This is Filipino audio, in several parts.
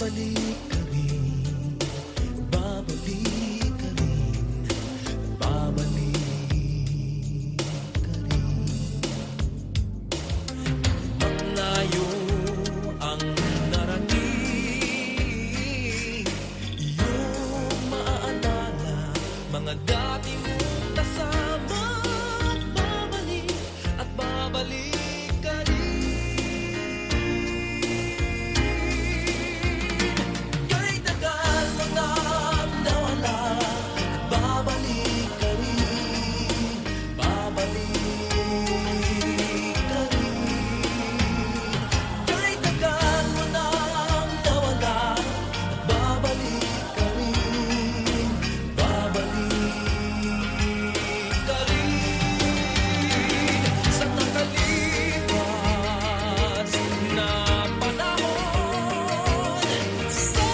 babalik ka rin, babalik ka rin, babalik ka rin. Maglayo ang narating, iyong maaalala mga dati mong kasama. Babalik at babalik ka rin. Kahit tagal mo nang nawala, babalik ka rin, babalik ka rin. Kahit tagal mo nang nawala, babalik ka rin, babalik ka rin. Sa nakalipas na panahon, sa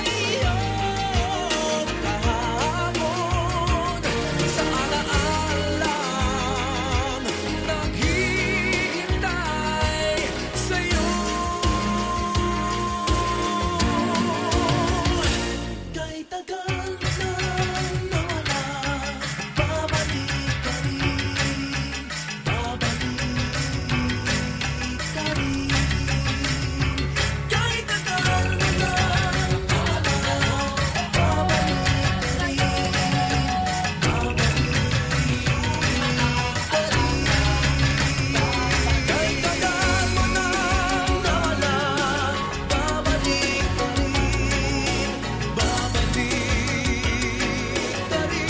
iyong kahapon, sa alaalang naghihintay sa'yo. Kahit tagal na nawala, babalik ka rin, babalik ka rin. Kahit tagal mo na nawala, babalik ka rin, babalik ka rin. Kahit tagal mo na nawala, babalik ka rin, babalik ka rin.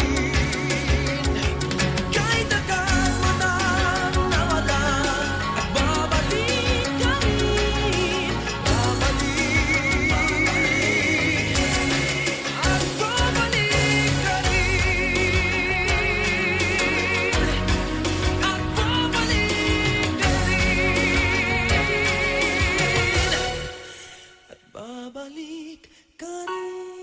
Kahit tagal mo na nawala, babalik ka rin, babalik at babalik ka rin, at babalik ka rin, at babalik ka rin.